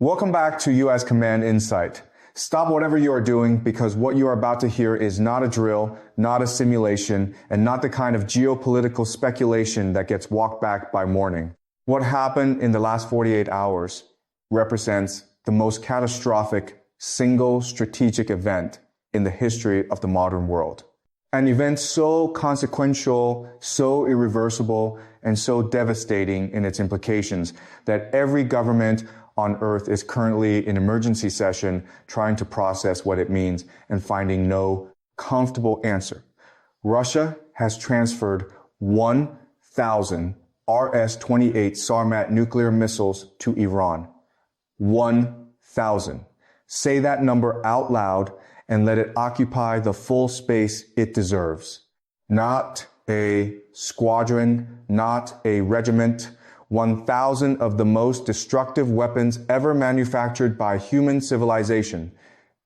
Welcome back to U.S. Command Insight. Stop whatever you are doing because what you are about to hear is not a drill, not a simulation, and not the kind of geopolitical speculation that gets walked back by morning. What happened in the last 48 hours represents the most catastrophic single strategic event in the history of the modern world. An event so consequential, so irreversible, and so devastating in its implications that every government on Earth is currently in emergency session trying to process what it means and finding no comfortable answer. Russia has transferred 1,000 RS-28 Sarmat nuclear missiles to Iran. 1,000. Say that number out loud and let it occupy the full space it deserves. Not a squadron, not a regiment, 1,000 of the most destructive weapons ever manufactured by human civilization,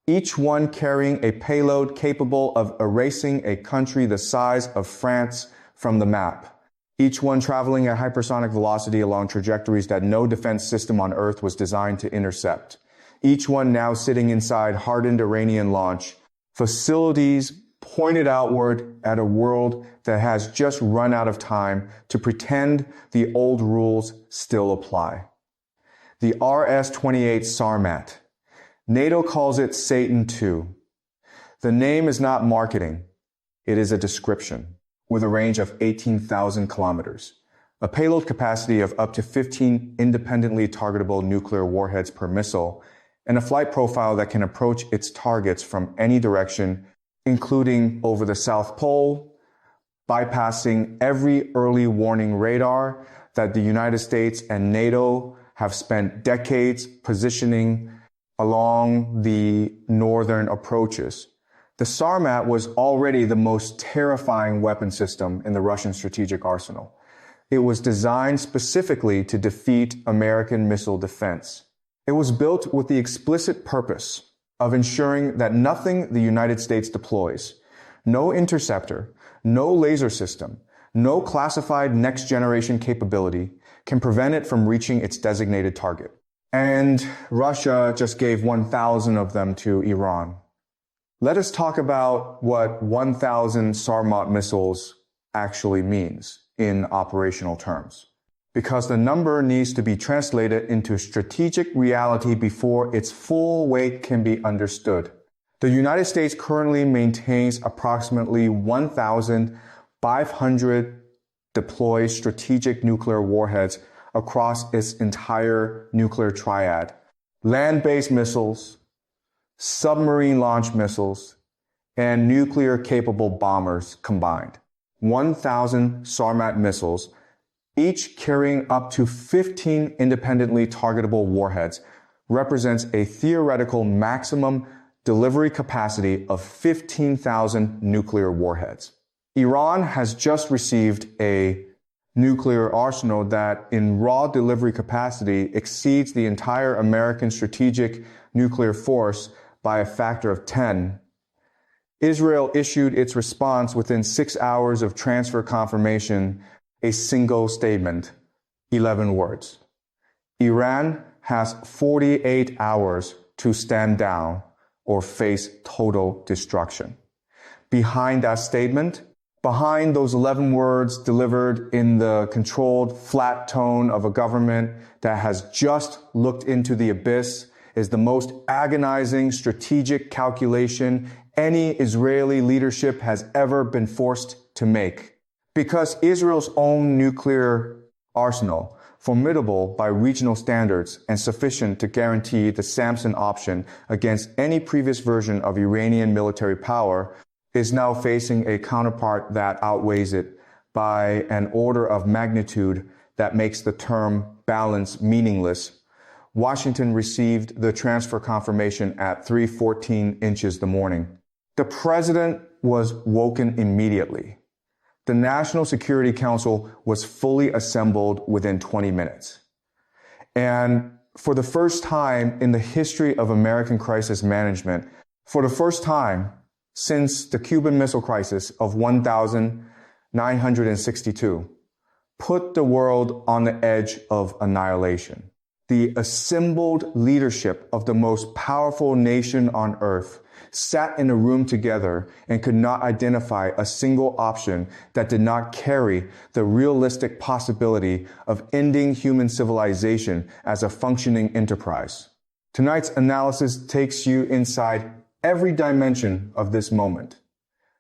each one carrying a payload capable of erasing a country the size of France from the map, each one traveling at hypersonic velocity along trajectories that no defense system on Earth was designed to intercept, each one now sitting inside hardened Iranian launch facilities pointed outward at a world that has just run out of time to pretend the old rules still apply. The RS-28 Sarmat. NATO calls it Satan II. The name is not marketing. It is a description with a range of 18,000 kilometers, a payload capacity of up to 15 independently targetable nuclear warheads per missile, and a flight profile that can approach its targets from any direction, including over the South Pole, bypassing every early warning radar that the United States and NATO have spent decades positioning along the northern approaches. The Sarmat was already the most terrifying weapon system in the Russian strategic arsenal. It was designed specifically to defeat American missile defense. It was built with the explicit purpose of ensuring that nothing the United States deploys, no interceptor, no laser system, no classified next-generation capability can prevent it from reaching its designated target. And Russia just gave 1,000 of them to Iran. Let us talk about what 1,000 Sarmat missiles actually means in operational terms, because the number needs to be translated into strategic reality before its full weight can be understood. The United States currently maintains approximately 1,500 deployed strategic nuclear warheads across its entire nuclear triad: land-based missiles, submarine launch missiles, and nuclear-capable bombers combined. 1,000 Sarmat missiles, each carrying up to 15 independently targetable warheads, represents a theoretical maximum delivery capacity of 15,000 nuclear warheads. Iran has just received a nuclear arsenal that, in raw delivery capacity, exceeds the entire American strategic nuclear force by a factor of 10. Israel issued its response within 6 hours of transfer confirmation, a single statement, 11 words. Iran has 48 hours to stand down or face total destruction. Behind that statement, behind those 11 words delivered in the controlled, flat tone of a government that has just looked into the abyss, is the most agonizing strategic calculation any Israeli leadership has ever been forced to make. Because Israel's own nuclear arsenal, formidable by regional standards and sufficient to guarantee the Samson option against any previous version of Iranian military power, is now facing a counterpart that outweighs it by an order of magnitude that makes the term balance meaningless. Washington received the transfer confirmation at 3:14 inches the morning. The president was woken immediately. The National Security Council was fully assembled within 20 minutes. And for the first time in the history of American crisis management, for the first time since the Cuban Missile Crisis of 1962, put the world on the edge of annihilation. the assembled leadership of the most powerful nation on earth sat in a room together and could not identify a single option that did not carry the realistic possibility of ending human civilization as a functioning enterprise. Tonight's analysis takes you inside every dimension of this moment.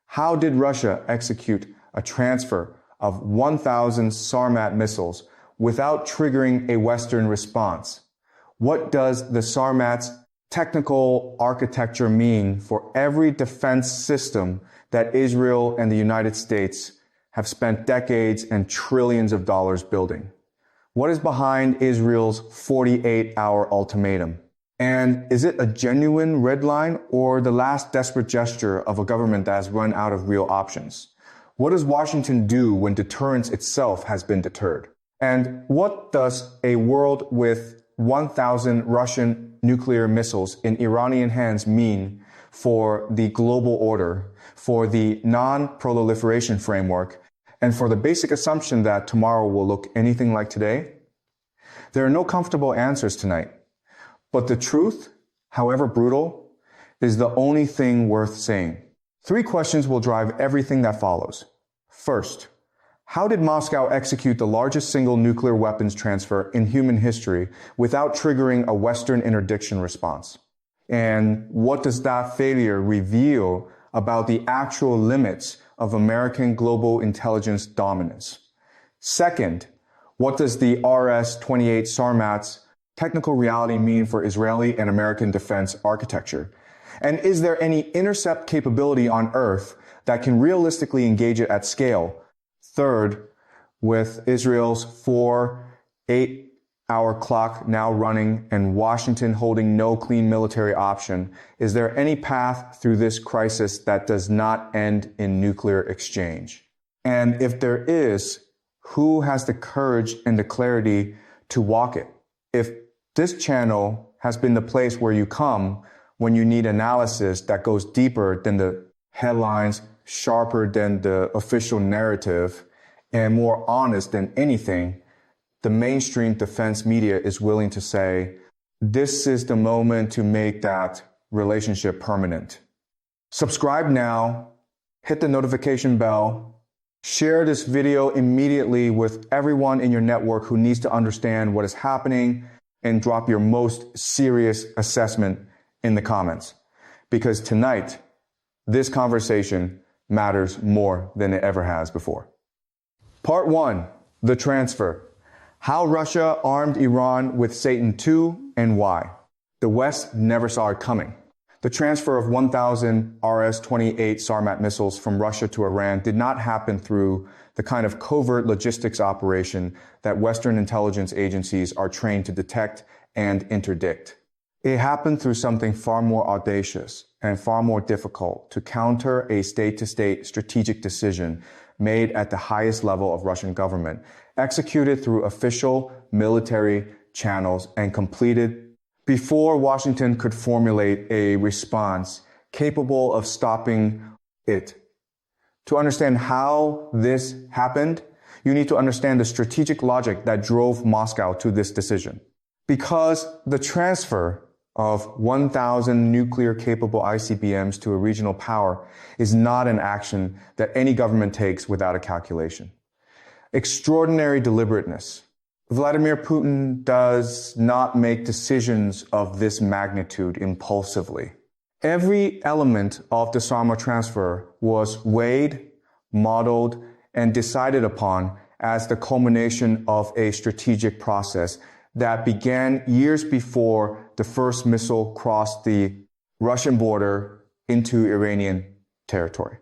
How did Russia execute a transfer of 1,000 Sarmat missiles without triggering a Western response? What does the Sarmat's technical architecture mean for every defense system that Israel and the United States have spent decades and trillions of dollars building? What is behind Israel's 48-hour ultimatum? And is it a genuine red line or the last desperate gesture of a government that has run out of real options? What does Washington do when deterrence itself has been deterred? And what does a world with 1,000 Russian nuclear missiles in Iranian hands mean for the global order, for the non-proliferation framework, and for the basic assumption that tomorrow will look anything like today? There are no comfortable answers tonight, but the truth, however brutal, is the only thing worth saying. 3 questions will drive everything that follows. First, how did Moscow execute the largest single nuclear weapons transfer in human history without triggering a Western interdiction response? And what does that failure reveal about the actual limits of American global intelligence dominance? Second, what does the RS-28 Sarmat's technical reality mean for Israeli and American defense architecture? And is there any intercept capability on Earth that can realistically engage it at scale? Third, with Israel's 8-hour clock now running and Washington holding no clean military option, is there any path through this crisis that does not end in nuclear exchange? And if there is, who has the courage and the clarity to walk it? If this channel has been the place where you come when you need analysis that goes deeper than the headlines, sharper than the official narrative, and more honest than anything, the mainstream defense media is willing to say, this is the moment to make that relationship permanent. Subscribe now, hit the notification bell, share this video immediately with everyone in your network who needs to understand what is happening, and drop your most serious assessment in the comments. Because tonight, this conversation matters more than it ever has before. Part 1, the transfer. How Russia armed Iran with Satan II and why. The West never saw it coming. The transfer of 1,000 RS-28 Sarmat missiles from Russia to Iran did not happen through the kind of covert logistics operation that Western intelligence agencies are trained to detect and interdict. It happened through something far more audacious and far more difficult to counter a state-to-state strategic decision made at the highest level of Russian government, executed through official military channels and completed before Washington could formulate a response capable of stopping it. To understand how this happened, you need to understand the strategic logic that drove Moscow to this decision. Because the transfer of 1,000 nuclear-capable ICBMs to a regional power is not an action that any government takes without a calculation. Extraordinary deliberateness. Vladimir Putin does not make decisions of this magnitude impulsively. Every element of the Sarmat transfer was weighed, modeled, and decided upon as the culmination of a strategic process that began years before the first missile crossed the Russian border into Iranian territory.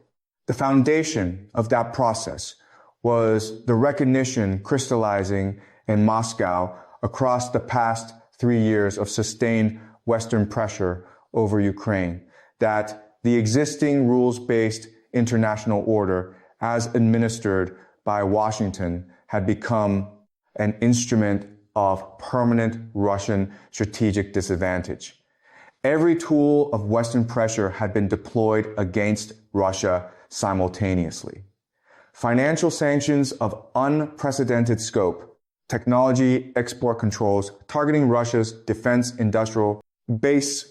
The foundation of that process was the recognition crystallizing in Moscow across the past 3 years of sustained Western pressure over Ukraine that the existing rules-based international order, as administered by Washington, had become an instrument of permanent Russian strategic disadvantage. Every tool of Western pressure had been deployed against Russia simultaneously. Financial sanctions of unprecedented scope, technology export controls targeting Russia's defense industrial base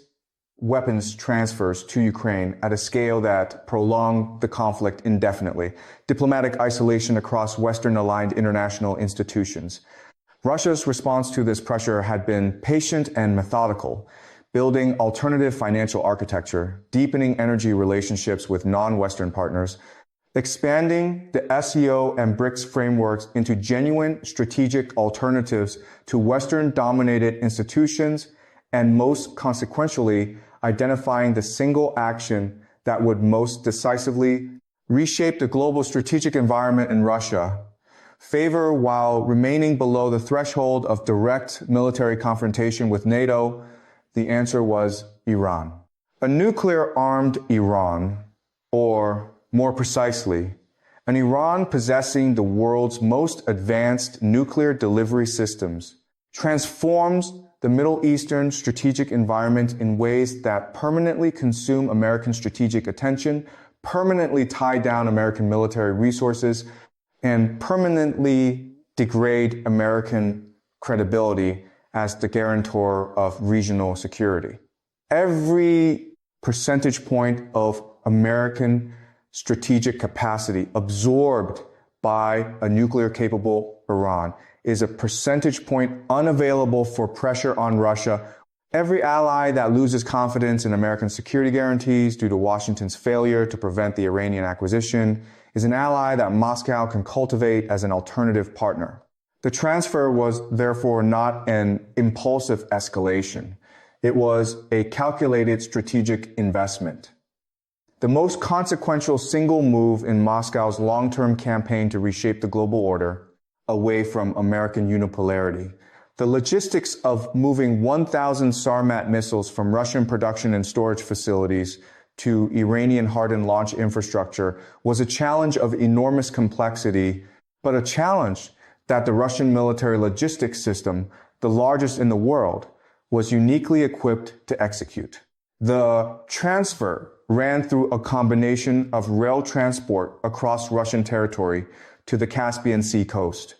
weapons transfers to Ukraine at a scale that prolonged the conflict indefinitely, diplomatic isolation across Western-aligned international institutions. Russia's response to this pressure had been patient and methodical, building alternative financial architecture, deepening energy relationships with non-Western partners, expanding the SEO and BRICS frameworks into genuine strategic alternatives to Western-dominated institutions, and most consequentially, identifying the single action that would most decisively reshape the global strategic environment in Russia. Favor while remaining below the threshold of direct military confrontation with NATO? The answer was Iran. A nuclear-armed Iran, or more precisely, an Iran possessing the world's most advanced nuclear delivery systems, transforms the Middle Eastern strategic environment in ways that permanently consume American strategic attention, permanently tie down American military resources, and permanently degrade American credibility as the guarantor of regional security. Every percentage point of American strategic capacity absorbed by a nuclear-capable Iran is a percentage point unavailable for pressure on Russia. Every ally that loses confidence in American security guarantees due to Washington's failure to prevent the Iranian acquisition is an ally that Moscow can cultivate as an alternative partner. The transfer was therefore not an impulsive escalation. It was a calculated strategic investment. The most consequential single move in Moscow's long-term campaign to reshape the global order away from American unipolarity. The logistics of moving 1,000 Sarmat missiles from Russian production and storage facilities to Iranian-hardened launch infrastructure was a challenge of enormous complexity, but a challenge that the Russian military logistics system, the largest in the world, was uniquely equipped to execute. The transfer ran through a combination of rail transport across Russian territory to the Caspian Sea coast,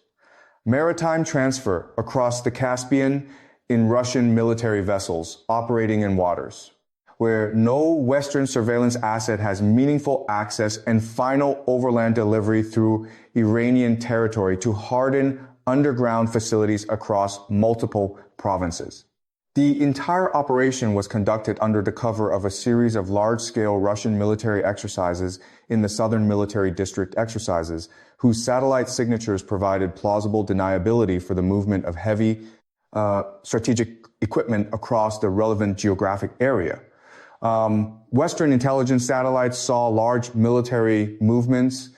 maritime transfer across the Caspian in Russian military vessels operating in waters, where no Western surveillance asset has meaningful access, and final overland delivery through Iranian territory to harden underground facilities across multiple provinces. The entire operation was conducted under the cover of a series of large-scale Russian military exercises in the Southern Military District exercises, whose satellite signatures provided plausible deniability for the movement of heavy strategic equipment across the relevant geographic area. Western intelligence satellites saw large military movements.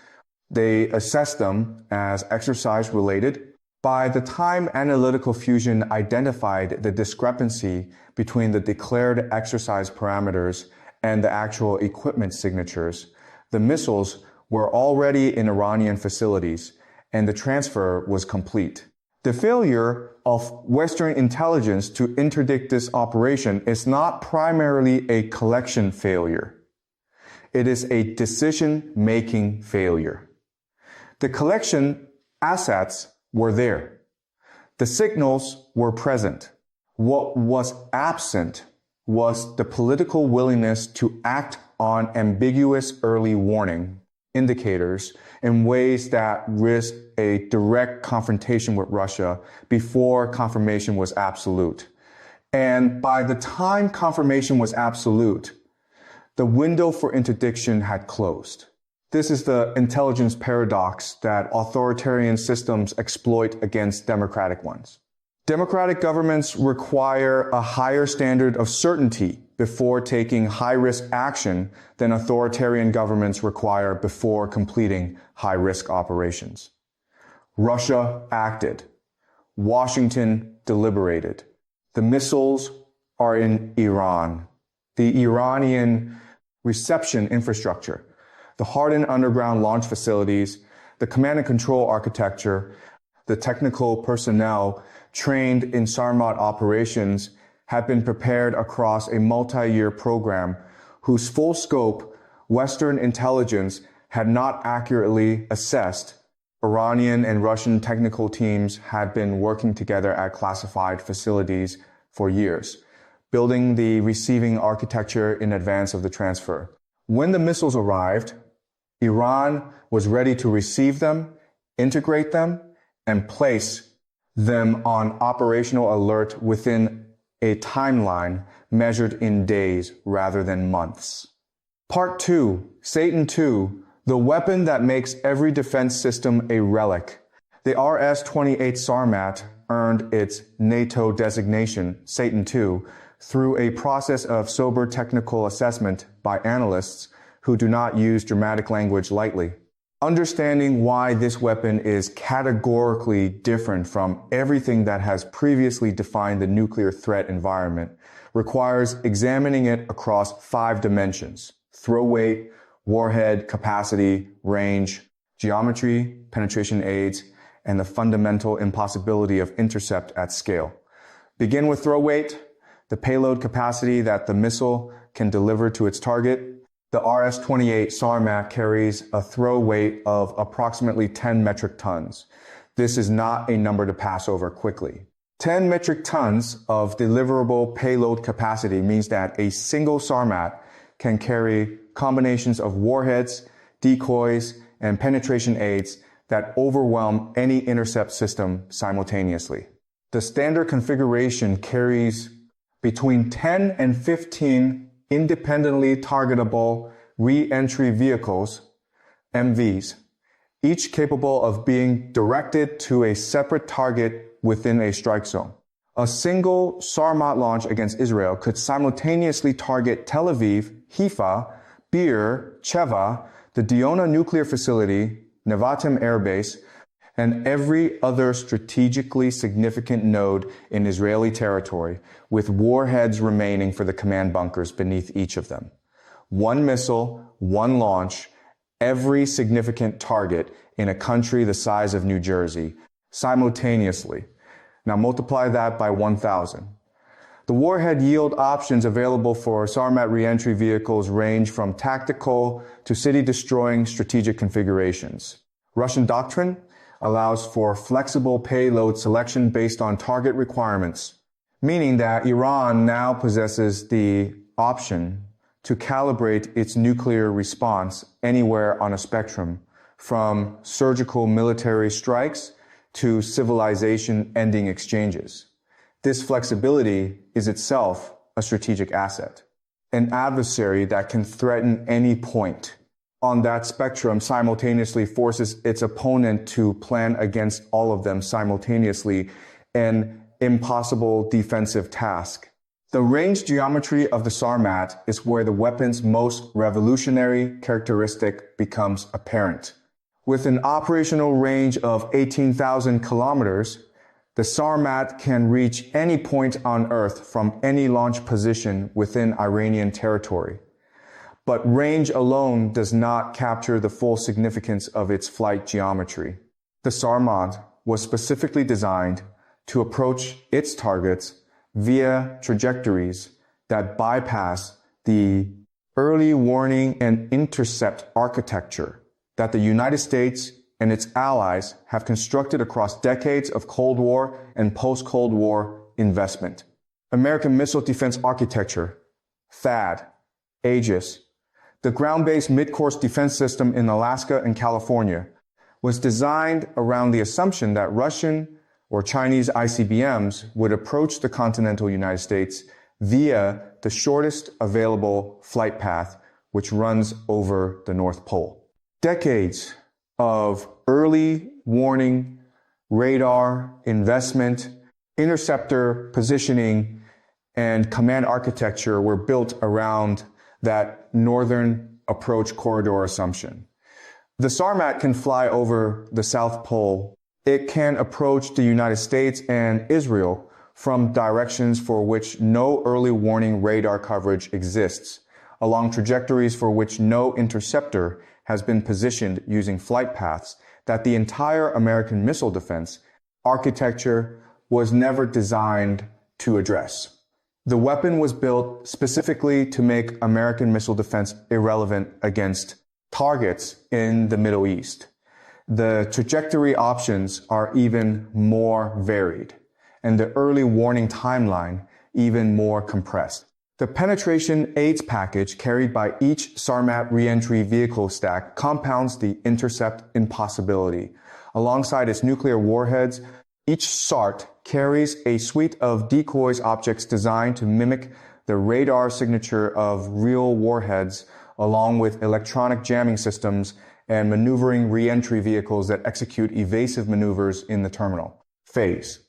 They assessed them as exercise-related. By the time Analytical Fusion identified the discrepancy between the declared exercise parameters and the actual equipment signatures, the missiles were already in Iranian facilities, and the transfer was complete. The failure of Western intelligence to interdict this operation is not primarily a collection failure. It is a decision-making failure. The collection assets were there. The signals were present. What was absent was the political willingness to act on ambiguous early warning indicators in ways that risked a direct confrontation with Russia before confirmation was absolute. And by the time confirmation was absolute, the window for interdiction had closed. This is the intelligence paradox that authoritarian systems exploit against democratic ones. Democratic governments require a higher standard of certainty before taking high-risk action than authoritarian governments require before completing high-risk operations. Russia acted. Washington deliberated. The missiles are in Iran. The Iranian reception infrastructure, the hardened underground launch facilities, the command and control architecture, the technical personnel trained in Sarmat operations have been prepared across a multi-year program whose full scope Western intelligence had not accurately assessed Iranian and Russian technical teams had been working together at classified facilities for years, building the receiving architecture in advance of the transfer. When the missiles arrived, Iran was ready to receive them, integrate them, and place them on operational alert within a timeline measured in days rather than months. Part 2, Satan II, the weapon that makes every defense system a relic. The RS-28 Sarmat earned its NATO designation, Satan II, through a process of sober technical assessment by analysts who do not use dramatic language lightly. Understanding why this weapon is categorically different from everything that has previously defined the nuclear threat environment requires examining it across 5 dimensions: throw weight, warhead capacity, range, geometry, penetration aids, and the fundamental impossibility of intercept at scale. Begin with throw weight, the payload capacity that the missile can deliver to its target. The RS-28 Sarmat carries a throw weight of approximately 10 metric tons. This is not a number to pass over quickly. 10 metric tons of deliverable payload capacity means that a single Sarmat can carry combinations of warheads, decoys, and penetration aids that overwhelm any intercept system simultaneously. The standard configuration carries between 10 and 15 independently targetable re-entry vehicles, MVs, each capable of being directed to a separate target within a strike zone. A single Sarmat launch against Israel could simultaneously target Tel Aviv, Haifa, Bir, Cheva, the Diona nuclear facility, Nevatim Air Base, and every other strategically significant node in Israeli territory, with warheads remaining for the command bunkers beneath each of them. One missile, one launch, every significant target in a country the size of New Jersey, simultaneously. Now multiply that by 1,000. The warhead yield options available for Sarmat reentry vehicles range from tactical to city-destroying strategic configurations. Russian doctrine allows for flexible payload selection based on target requirements, meaning that Iran now possesses the option to calibrate its nuclear response anywhere on a spectrum, from surgical military strikes to civilization-ending exchanges. This flexibility is itself a strategic asset, an adversary that can threaten any point on that spectrum simultaneously forces its opponent to plan against all of them simultaneously, an impossible defensive task. The range geometry of the Sarmat is where the weapon's most revolutionary characteristic becomes apparent. With an operational range of 18,000 kilometers, the Sarmat can reach any point on Earth from any launch position within Iranian territory. But range alone does not capture the full significance of its flight geometry. The Sarmat was specifically designed to approach its targets via trajectories that bypass the early warning and intercept architecture that the United States and its allies have constructed across decades of Cold War and post-Cold War investment. American Missile Defense Architecture, THAAD, Aegis, the ground-based mid-course defense system in Alaska and California, was designed around the assumption that Russian or Chinese ICBMs would approach the continental United States via the shortest available flight path, which runs over the North Pole. Decades of early warning, radar, investment, interceptor positioning, and command architecture were built around that northern approach corridor assumption. The Sarmat can fly over the South Pole. It can approach the United States and Israel from directions for which no early warning radar coverage exists, along trajectories for which no interceptor has been positioned using flight paths that the entire American missile defense architecture was never designed to address. The weapon was built specifically to make American missile defense irrelevant against targets in the Middle East. the trajectory options are even more varied, and the early warning timeline even more compressed. The penetration aids package carried by each Sarmat reentry vehicle stack compounds the intercept impossibility. Alongside its nuclear warheads, each SART carries a suite of decoys objects designed to mimic the radar signature of real warheads, along with electronic jamming systems and maneuvering reentry vehicles that execute evasive maneuvers in the terminal phase.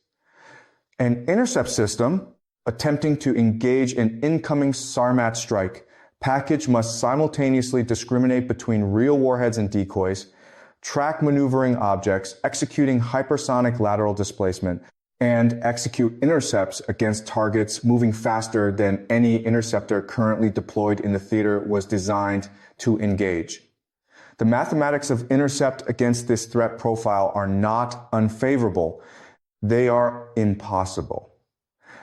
An intercept system attempting to engage an incoming Sarmat strike package must simultaneously discriminate between real warheads and decoys, track maneuvering objects, executing hypersonic lateral displacement, and execute intercepts against targets moving faster than any interceptor currently deployed in the theater was designed to engage. The mathematics of intercept against this threat profile are not unfavorable. They are impossible.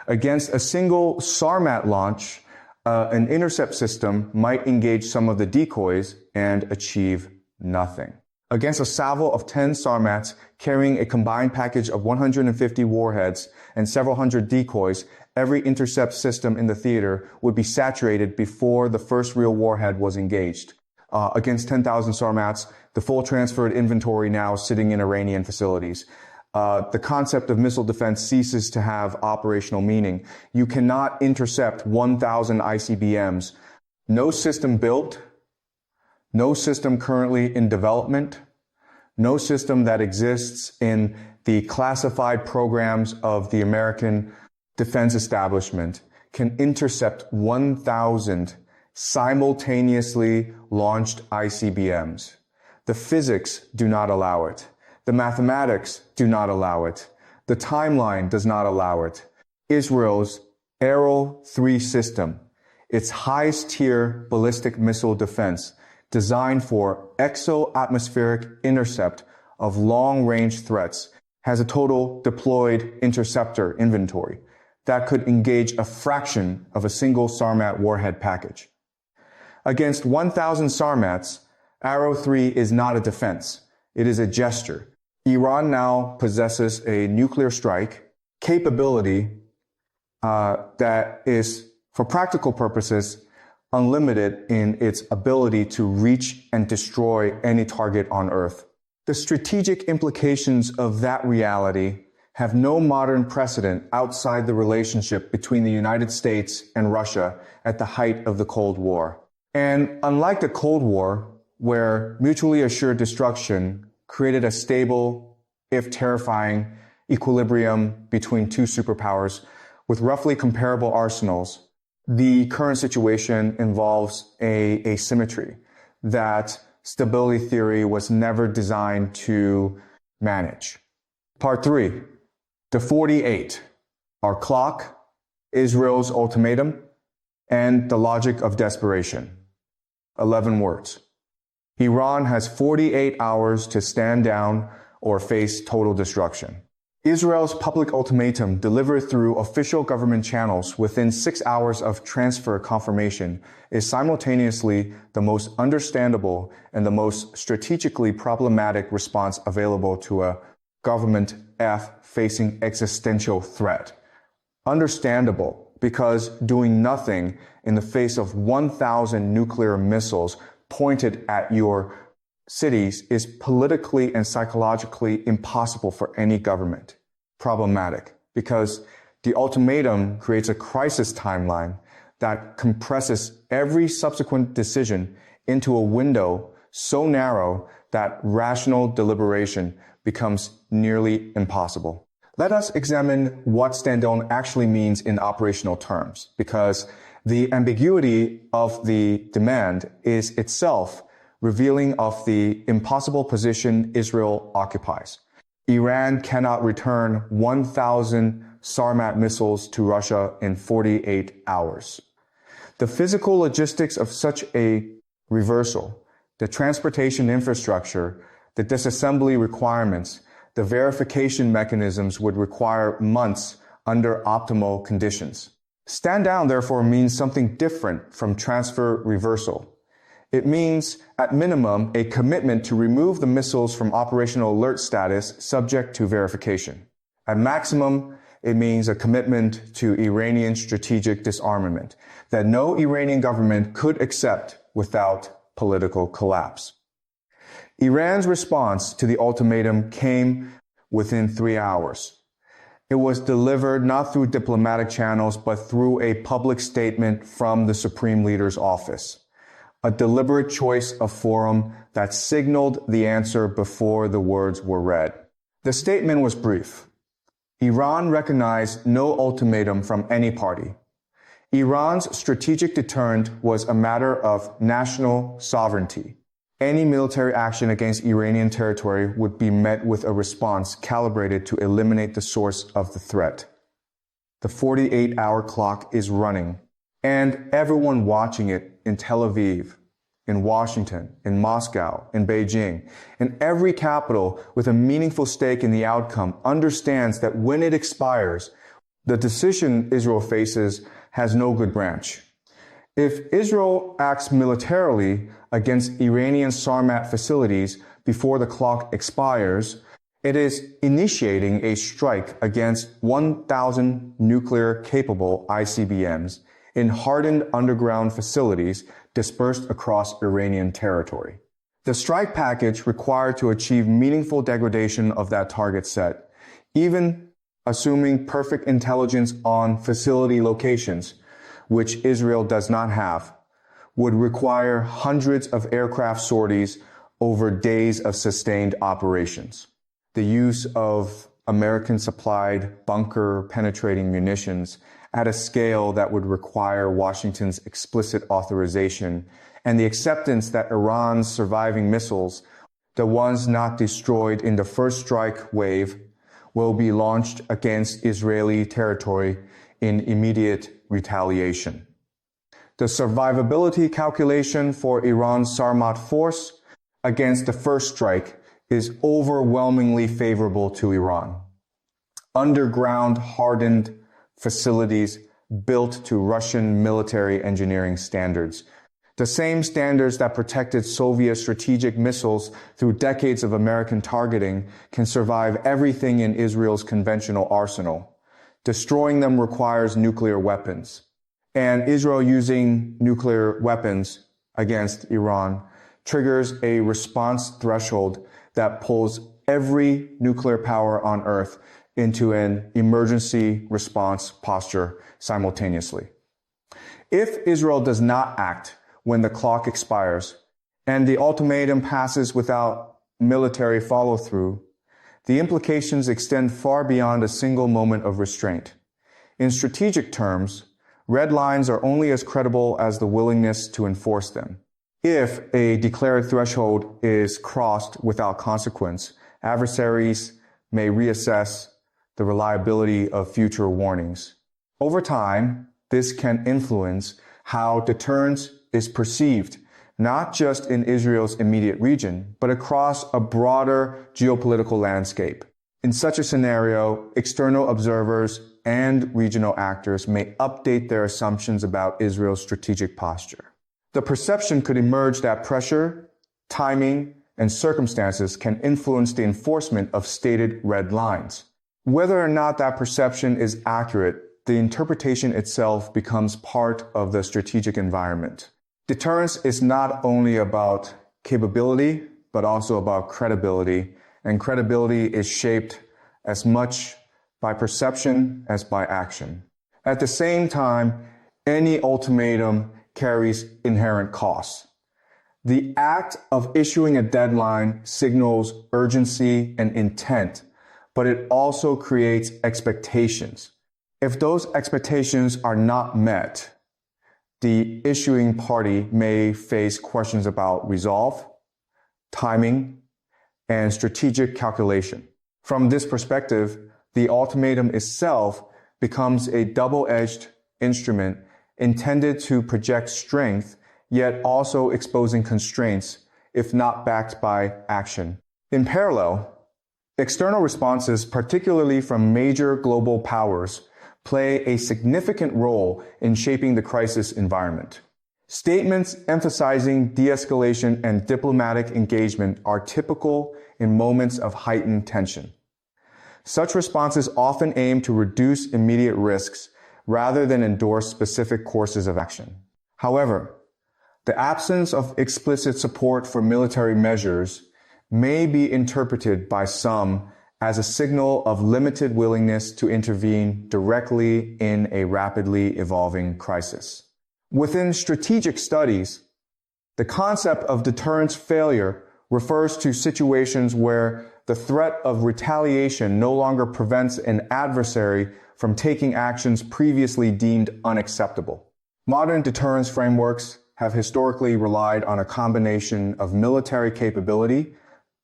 Against a single Sarmat launch, an intercept system might engage some of the decoys and achieve nothing. Against a salvo of 10 Sarmats carrying a combined package of 150 warheads and several hundred decoys, every intercept system in the theater would be saturated before the first real warhead was engaged. Against 10,000 Sarmats, the full transferred inventory now sitting in Iranian facilities. The concept of missile defense ceases to have operational meaning. You cannot intercept 1,000 ICBMs. No system built, no system currently in development, no system that exists in the classified programs of the American defense establishment can intercept 1,000 simultaneously launched ICBMs. The physics do not allow it. The mathematics do not allow it. The timeline does not allow it. Israel's Arrow 3 system, its highest tier ballistic missile defense, designed for exo-atmospheric intercept of long-range threats, has a total deployed interceptor inventory that could engage a fraction of a single Sarmat warhead package. Against 1,000 Sarmats, Arrow 3 is not a defense. It is a gesture. Iran now possesses a nuclear strike capability that is, for practical purposes, unlimited in its ability to reach and destroy any target on Earth. The strategic implications of that reality have no modern precedent outside the relationship between the United States and Russia at the height of the Cold War. And unlike the Cold War, where mutually assured destruction created a stable, if terrifying, equilibrium between two superpowers with roughly comparable arsenals, the current situation involves a asymmetry that stability theory was never designed to manage. Part 3, the 48, our clock, Israel's ultimatum, and the logic of desperation. 11 words. Iran has 48 hours to stand down or face total destruction. Israel's public ultimatum delivered through official government channels within 6 hours of transfer confirmation is simultaneously the most understandable and the most strategically problematic response available to a government facing existential threat. Understandable because doing nothing in the face of 1,000 nuclear missiles pointed at your cities is politically and psychologically impossible for any government. Problematic because the ultimatum creates a crisis timeline that compresses every subsequent decision into a window so narrow that rational deliberation becomes nearly impossible. Let us examine what stand down actually means in operational terms, because the ambiguity of the demand is itself revealing of the impossible position Israel occupies. Iran cannot return 1,000 Sarmat missiles to Russia in 48 hours. The physical logistics of such a reversal, the transportation infrastructure, the disassembly requirements, the verification mechanisms would require months under optimal conditions. Stand down, therefore, means something different from transfer reversal. It means, at minimum, a commitment to remove the missiles from operational alert status subject to verification. At maximum, it means a commitment to Iranian strategic disarmament that no Iranian government could accept without political collapse. Iran's response to the ultimatum came within 3 hours. It was delivered not through diplomatic channels, but through a public statement from the Supreme Leader's office, a deliberate choice of forum that signaled the answer before the words were read. The statement was brief. Iran recognized no ultimatum from any party. Iran's strategic deterrent was a matter of national sovereignty. Any military action against Iranian territory would be met with a response calibrated to eliminate the source of the threat. The 48-hour clock is running, and everyone watching it in Tel Aviv, in Washington, in Moscow, in Beijing, and every capital with a meaningful stake in the outcome understands that when it expires, the decision Israel faces has no good branch. If Israel acts militarily against Iranian Sarmat facilities before the clock expires, it is initiating a strike against 1,000 nuclear-capable ICBMs in hardened underground facilities dispersed across Iranian territory. The strike package required to achieve meaningful degradation of that target set, even assuming perfect intelligence on facility locations, which Israel does not have, would require hundreds of aircraft sorties over days of sustained operations. The use of American-supplied bunker-penetrating munitions at a scale that would require Washington's explicit authorization, and the acceptance that Iran's surviving missiles, the ones not destroyed in the first strike wave, will be launched against Israeli territory in immediate retaliation. The survivability calculation for Iran's Sarmat force against the first strike is overwhelmingly favorable to Iran. Underground hardened facilities built to Russian military engineering standards, the same standards that protected Soviet strategic missiles through decades of American targeting, can survive everything in Israel's conventional arsenal. Destroying them requires nuclear weapons. And Israel using nuclear weapons against Iran triggers a response threshold that pulls every nuclear power on Earth into an emergency response posture simultaneously. If Israel does not act when the clock expires and the ultimatum passes without military follow-through, the implications extend far beyond a single moment of restraint. In strategic terms, red lines are only as credible as the willingness to enforce them. If a declared threshold is crossed without consequence, adversaries may reassess the reliability of future warnings. Over time, this can influence how deterrence is perceived, not just in Israel's immediate region, but across a broader geopolitical landscape. In such a scenario, external observers and regional actors may update their assumptions about Israel's strategic posture. The perception could emerge that pressure, timing, and circumstances can influence the enforcement of stated red lines. Whether or not that perception is accurate, the interpretation itself becomes part of the strategic environment. Deterrence is not only about capability, but also about credibility, and credibility is shaped as much by perception as by action. At the same time, any ultimatum carries inherent costs. The act of issuing a deadline signals urgency and intent, but it also creates expectations. If those expectations are not met, the issuing party may face questions about resolve, timing, and strategic calculation. From this perspective, the ultimatum itself becomes a double-edged instrument intended to project strength, yet also exposing constraints if not backed by action. In parallel, external responses, particularly from major global powers, play a significant role in shaping the crisis environment. Statements emphasizing de-escalation and diplomatic engagement are typical in moments of heightened tension. Such responses often aim to reduce immediate risks rather than endorse specific courses of action. However, the absence of explicit support for military measures may be interpreted by some as a signal of limited willingness to intervene directly in a rapidly evolving crisis. Within strategic studies, the concept of deterrence failure refers to situations where the threat of retaliation no longer prevents an adversary from taking actions previously deemed unacceptable. Modern deterrence frameworks have historically relied on a combination of military capability,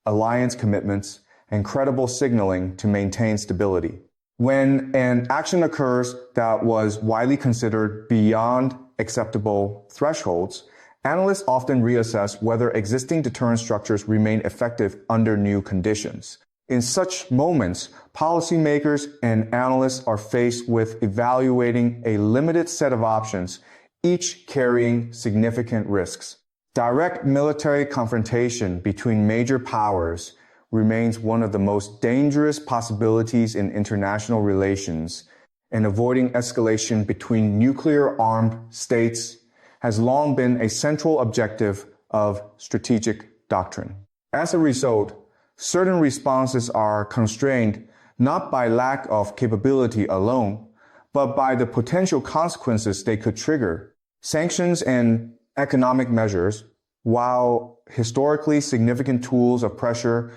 alliance commitments, and credible signaling to maintain stability. When an action occurs that was widely considered beyond acceptable thresholds, analysts often reassess whether existing deterrence structures remain effective under new conditions. In such moments, policymakers and analysts are faced with evaluating a limited set of options, each carrying significant risks. Direct military confrontation between major powers remains one of the most dangerous possibilities in international relations, and avoiding escalation between nuclear-armed states has long been a central objective of strategic doctrine. As a result, certain responses are constrained not by lack of capability alone, but by the potential consequences they could trigger. Sanctions and economic measures, while historically significant tools of pressure,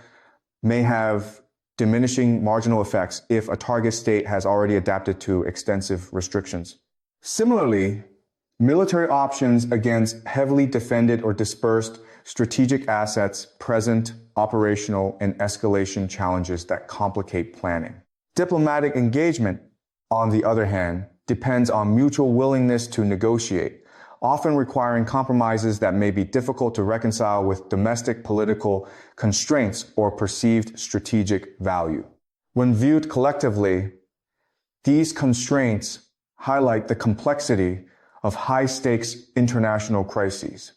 may have diminishing marginal effects if a target state has already adapted to extensive restrictions. Similarly, military options against heavily defended or dispersed strategic assets present operational and escalation challenges that complicate planning. Diplomatic engagement, on the other hand, depends on mutual willingness to negotiate, often requiring compromises that may be difficult to reconcile with domestic political constraints or perceived strategic value. When viewed collectively, these constraints highlight the complexity of high-stakes international crises.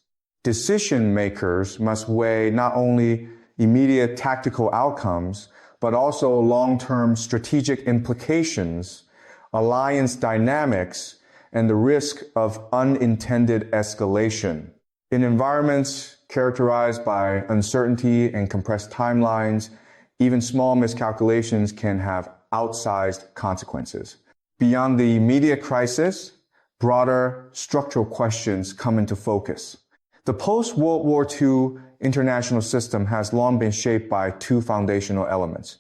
Decision makers must weigh not only immediate tactical outcomes, but also long-term strategic implications, alliance dynamics, and the risk of unintended escalation. In environments characterized by uncertainty and compressed timelines, even small miscalculations can have outsized consequences. Beyond the immediate crisis, broader structural questions come into focus. The post-World War II international system has long been shaped by two foundational elements: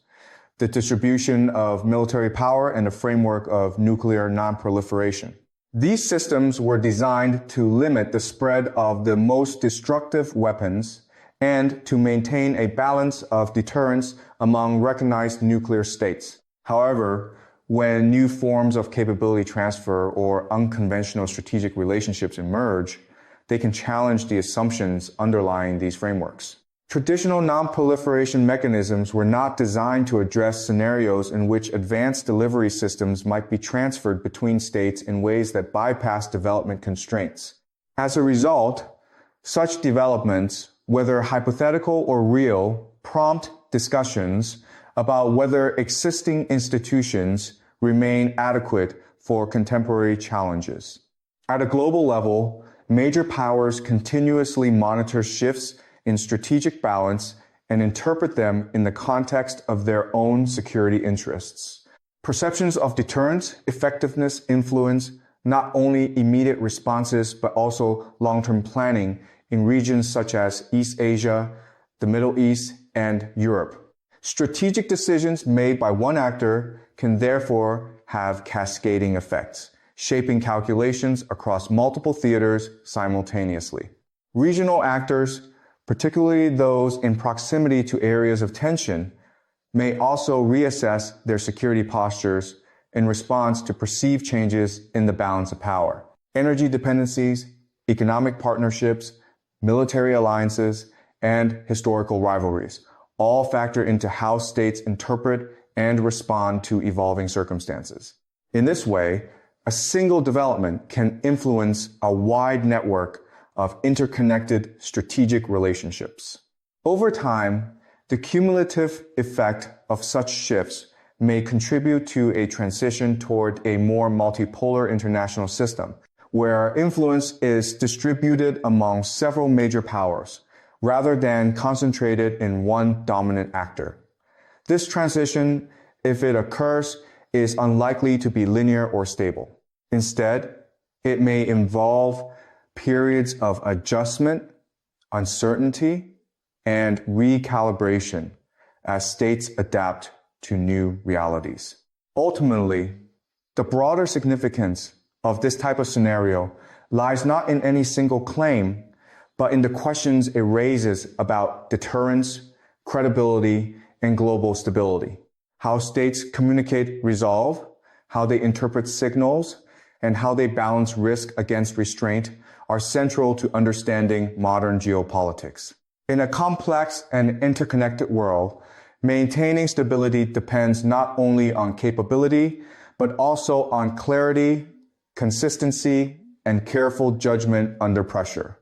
the distribution of military power and the framework of nuclear non-proliferation. These systems were designed to limit the spread of the most destructive weapons and to maintain a balance of deterrence among recognized nuclear states. However, when new forms of capability transfer or unconventional strategic relationships emerge, they can challenge the assumptions underlying these frameworks. Traditional non-proliferation mechanisms were not designed to address scenarios in which advanced delivery systems might be transferred between states in ways that bypass development constraints. As a result, such developments, whether hypothetical or real, prompt discussions about whether existing institutions remain adequate for contemporary challenges. At a global level, major powers continuously monitor shifts in strategic balance and interpret them in the context of their own security interests. Perceptions of deterrence, effectiveness, influence not only immediate responses, but also long-term planning in regions such as East Asia, the Middle East, and Europe. Strategic decisions made by one actor can therefore have cascading effects, shaping calculations across multiple theaters simultaneously. Regional actors, particularly those in proximity to areas of tension, may also reassess their security postures in response to perceived changes in the balance of power. Energy dependencies, economic partnerships, military alliances, and historical rivalries all factor into how states interpret and respond to evolving circumstances. In this way, a single development can influence a wide network of interconnected strategic relationships. Over time, the cumulative effect of such shifts may contribute to a transition toward a more multipolar international system, where influence is distributed among several major powers, rather than concentrated in one dominant actor. This transition, if it occurs, is unlikely to be linear or stable. Instead, it may involve periods of adjustment, uncertainty, and recalibration as states adapt to new realities. Ultimately, the broader significance of this type of scenario lies not in any single claim, but in the questions it raises about deterrence, credibility, and global stability. How states communicate resolve, how they interpret signals, and how they balance risk against restraint are central to understanding modern geopolitics. In a complex and interconnected world, maintaining stability depends not only on capability, but also on clarity, consistency, and careful judgment under pressure.